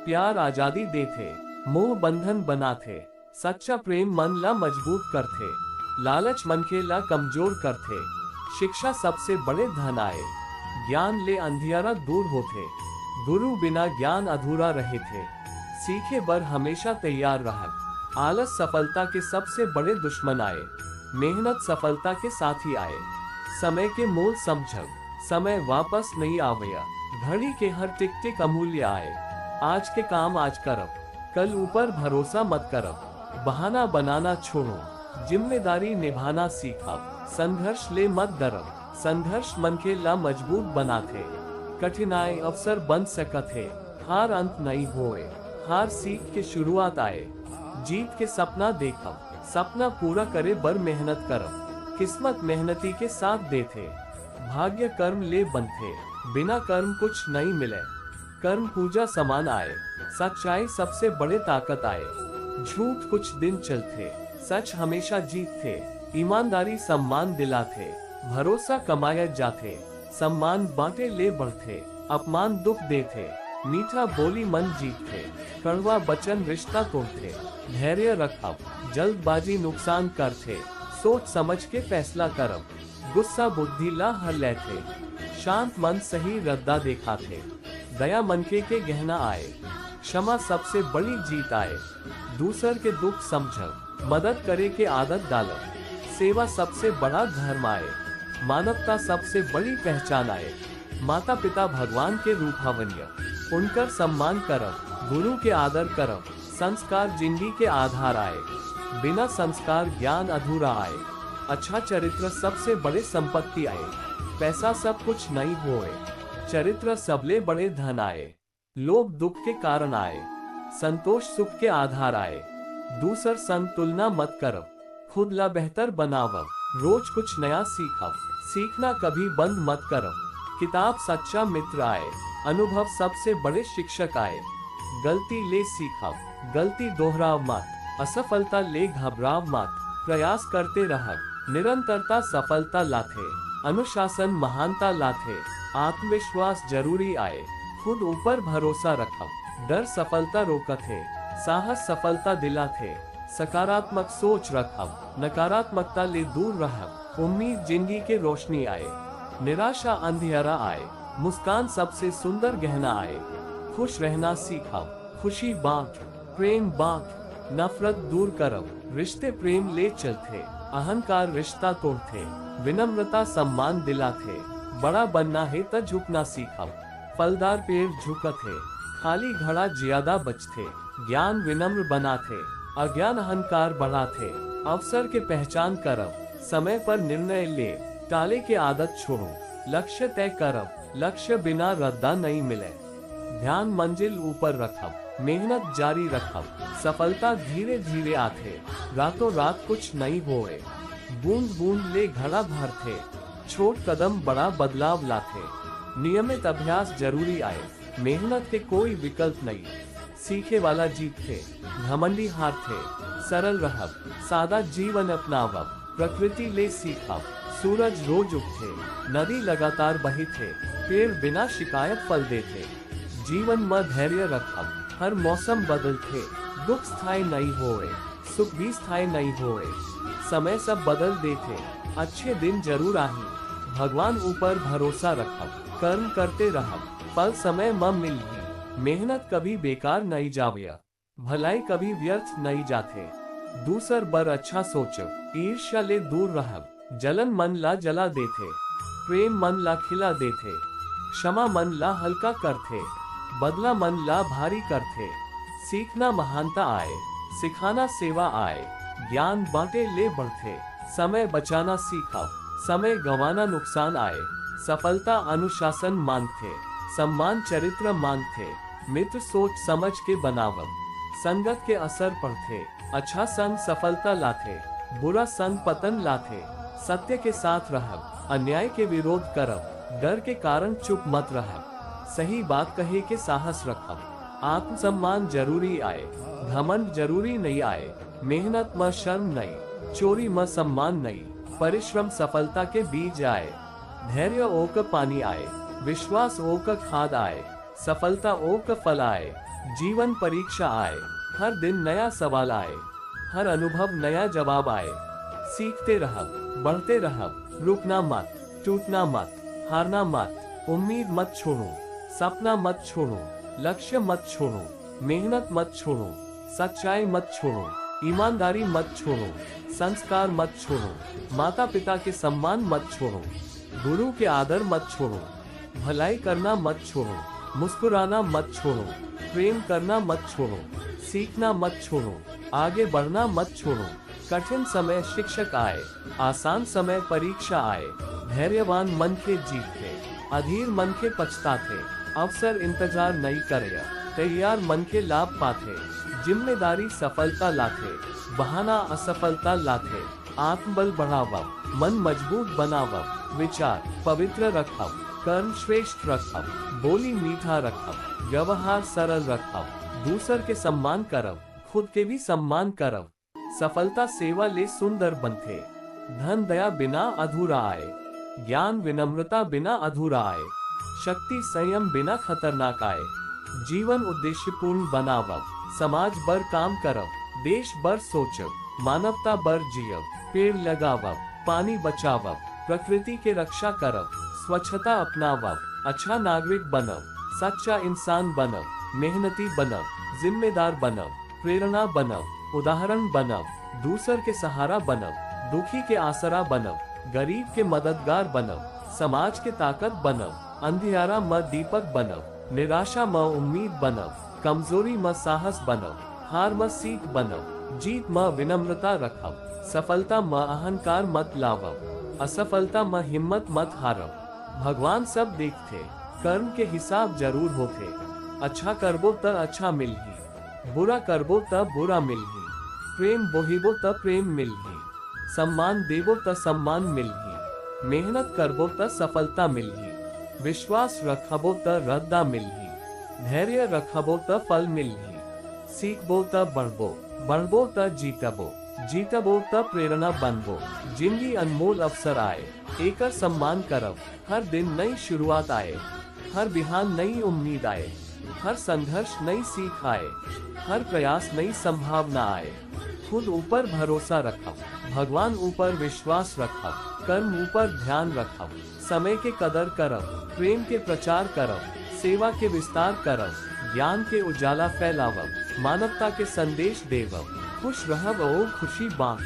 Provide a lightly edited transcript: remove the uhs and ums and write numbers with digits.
प्यार आजादी दे थे, मोह बंधन बना थे। सच्चा प्रेम मन ला मजबूत कर थे, लालच मन के ला कमजोर कर थे। शिक्षा सबसे बड़े धन आए, ज्ञान ले अंधियारा दूर होते। गुरु बिना ज्ञान अधूरा रहे थे, सीखे बर हमेशा तैयार रहा। आलस सफलता के सबसे बड़े दुश्मन आए, मेहनत सफलता के साथी आए। समय के मोल समझब, समय वापस नहीं आवेगा। घड़ी के हर टिक टिक अमूल्य आए, आज के काम आज करब, कल ऊपर भरोसा मत करब। बहाना बनाना छोड़ो, जिम्मेदारी निभाना सीखब। संघर्ष ले मत डरब, संघर्ष मन के ला मजबूत बनाते। कठिनाई अवसर बन सकते, हार अंत नहीं होए। हार सीख के शुरुआत आए, जीत के सपना देखब, सपना पूरा करे बर मेहनत करब। किस्मत मेहनती के साथ देते, भाग्य कर्म ले बनते। बिना कर्म कुछ नहीं मिले, कर्म पूजा समान आए। सच्चाई सबसे बड़े ताकत आए, झूठ कुछ दिन चलते, सच हमेशा जीतते। ईमानदारी सम्मान दिलाते, भरोसा कमाया जाते। सम्मान बांटे ले बढ़ते, अपमान दुख देते। मीठा बोली मन जीतते, कड़वा वचन रिश्ता तोड़ते। धैर्य रखब, जल्दबाजी नुकसान करते। सोच समझ के फैसला करब, गुस्सा बुद्धि ला हर लेते। शांत मन सही रद्दा देखाते, दया मन के गहना आए। क्षमा सबसे बड़ी जीत आए, दूसर के दुख समझब, मदद करे के आदत डालब। सेवा सबसे बड़ा धर्म आए, मानवता सबसे बड़ी पहचान आए। माता पिता भगवान के रूप हवन्य, उनकर सम्मान करब, गुरु के आदर करब। संस्कार जिंदगी के आधार आए, बिना संस्कार ज्ञान अधूरा आए। अच्छा चरित्र सबसे बड़े संपत्ति आए, पैसा सब कुछ नहीं होए। चरित्र सबले बड़े धन आए, लोभ दुख के कारण आए। संतोष सुख के आधार आए, दूसर संग तुलना मत करब, खुद ला बेहतर बनावब। रोज कुछ नया सीखब, सीखना कभी बंद मत करब। किताब सच्चा मित्र आए, अनुभव सबसे बड़े शिक्षक आए। गलती ले सीखब, गलती दोहराव मत। असफलता ले घबराव मत, प्रयास करते रहब। निरंतरता सफलता लाथे, अनुशासन महानता लाथे। आत्मविश्वास जरूरी आए, खुद ऊपर भरोसा रखब। डर सफलता रोकथे, साहस सफलता दिलाथे। सकारात्मक सोच रखब, नकारात्मकता ले दूर रहब। उम्मीद जिंदगी के रोशनी आए, निराशा अंधियारा आए। मुस्कान सबसे सुंदर गहना आए, खुश रहना सीखब। खुशी बांट, प्रेम बांट, नफरत दूर करब। रिश्ते प्रेम ले चलते, अहंकार रिश्ता तोड़ते। विनम्रता सम्मान दिलाते, बड़ा बनना है त झुकना सीखब। फलदार पेड़ झुकते, खाली घड़ा ज्यादा बचते। ज्ञान विनम्र बनाते, अज्ञान अहंकार बढ़ाते। अवसर के पहचान करब, समय पर निर्णय ले। टाले के आदत छोड़ो, लक्ष्य तय करब। लक्ष्य बिना रद्दा नहीं मिले। ध्यान मंजिल ऊपर रखब, मेहनत जारी रखब। सफलता धीरे धीरे आते, रातों रात कुछ नहीं होए। बूंद बूंद ले घड़ा भरते, छोट कदम बड़ा बदलाव लाते। नियमित अभ्यास जरूरी आए, मेहनत के कोई विकल्प नहीं। सीखे वाला जीतते, घमंडी हारते। सरल रहब, सादा जीवन अपनावब। प्रकृति ले सीखब, सूरज रोज उगते, नदी लगातार बहिथे। पेड़ बिना शिकायत फल देते। जीवन में धैर्य रखब, हर मौसम बदलते। दुख स्थायी नहीं होए, सुख भी स्थायी नहीं होए। समय सब बदल देते, अच्छे दिन जरूर आही। भगवान ऊपर भरोसा रखब, कर्म करते रहब, फल समय में मिलही। मेहनत कभी बेकार नहीं जावे, भलाई कभी व्यर्थ नहीं जाते। दूसर बर अच्छा सोचब, ईर्ष्या ले दूर रहब। जलन मन ला जला देते, प्रेम मन ला खिला देते। क्षमा मन ला हल्का करते, बदला मन ला भारी करते। सीखना महानता आए, सिखाना सेवा आए। ज्ञान बांटे ले बढ़ते, समय बचाना सीखब, समय गंवाना नुकसान आए। सफलता अनुशासन मांगते, सम्मान चरित्र मांगते। मित्र सोच समझ के बनावब, संगत के असर पड़ते। अच्छा संग सफलता लाते, बुरा संग पतन लाते। सत्य के साथ रहब, अन्याय के विरोध करब। डर के कारण चुप मत रहब, सही बात कहे के साहस रखब। आत्मसम्मान जरूरी आए, घमंड जरूरी नहीं आए। मेहनत में शर्म नहीं, चोरी में सम्मान नहीं। परिश्रम सफलता के बीज आए, धैर्य ओक पानी आए। विश्वास ओक खाद आए, सफलता ओक फल आए। जीवन परीक्षा आए, हर दिन नया सवाल आए, हर अनुभव नया जवाब आए। सीखते रहो, बढ़ते रहो, रुकना मत, टूटना मत, हारना मत, उम्मीद मत छोड़ो, सपना मत छोड़ो, लक्ष्य मत छोड़ो, मेहनत मत छोड़ो, सच्चाई मत छोड़ो, ईमानदारी मत छोड़ो, संस्कार मत छोड़ो, माता पिता के सम्मान मत छोड़ो, गुरु के आदर मत छोड़ो, भलाई करना मत छोड़ो, मुस्कुराना मत छोड़ो, प्रेम करना मत छोड़ो, सीखना मत छोड़ो, आगे बढ़ना मत छोड़ो। कठिन समय शिक्षक आए, आसान समय परीक्षा आए, धैर्यवान मन के जीते, अधीर मन के पछताते, अवसर इंतजार नहीं करे, तैयार मन के लाभ पाते, जिम्मेदारी सफलता लाते, बहाना असफलता लाते, आत्मबल बढ़ावा, मन मजबूत बनावा, विचार पवित्र रखो, कर्म श्रेष्ठ रखो, बोली मीठा रखो, व्यवहार सरल रखो, दूसर के सम्मान करो, खुद के भी सम्मान करो। सफलता सेवा ले सुंदर बनते, धन दया बिना अधूरा आए, ज्ञान विनम्रता बिना अधूरा आए, शक्ति संयम बिना खतरनाक आए। जीवन उद्देश्यपूर्ण बनावब, समाज बर काम करब, देश बर सोचब, मानवता बर जियब, पेड़ लगावब, पानी बचावब, प्रकृति के रक्षा करब, स्वच्छता अपनावब, अच्छा नागरिक बनब, सच्चा इंसान बनब, मेहनती बनब, जिम्मेदार बनब, प्रेरणा बनब, उदाहरण बनब, दूसर के सहारा बनब, दुखी के आसरा बनब, गरीब के मददगार बनब, समाज के ताकत बनब, अंधियारा म दीपक बनब, निराशा म उम्मीद बनब, कमजोरी म साहस बनब, हार म सीख बनब, जीत म विनम्रता रखब, सफलता म अहंकार मत लावब, असफलता म हिम्मत मत हारब। भगवान सब देखते, कर्म के हिसाब जरूर होते, अच्छा करबो त अच्छा मिलही, बुरा करबो त बुरा मिलही, प्रेम बोहिबो त प्रेम मिलही, सम्मान देबो त सम्मान मिलही, मेहनत करबो त सफलता मिलही, विश्वास रखबो त रद्दा मिलही, धैर्य रखबो त फल मिलही, सीखबो त बढ़बो, बढ़बो त जीतबो, जीतबो त प्रेरणा बनबो। जिंदगी अनमोल अवसर आए, एकर सम्मान करब, हर दिन नई शुरुआत आए, हर बिहान नई उम्मीद आए, हर संघर्ष नई सीख आए, हर प्रयास नई संभावना आए। खुद ऊपर भरोसा रखो, भगवान ऊपर विश्वास रखो, कर्म ऊपर ध्यान रखो, समय के कदर करब, प्रेम के प्रचार करब, सेवा के विस्तार करब, ज्ञान के उजाला फैलावब, मानवता के संदेश देवब, खुश रहब और खुशी बांट।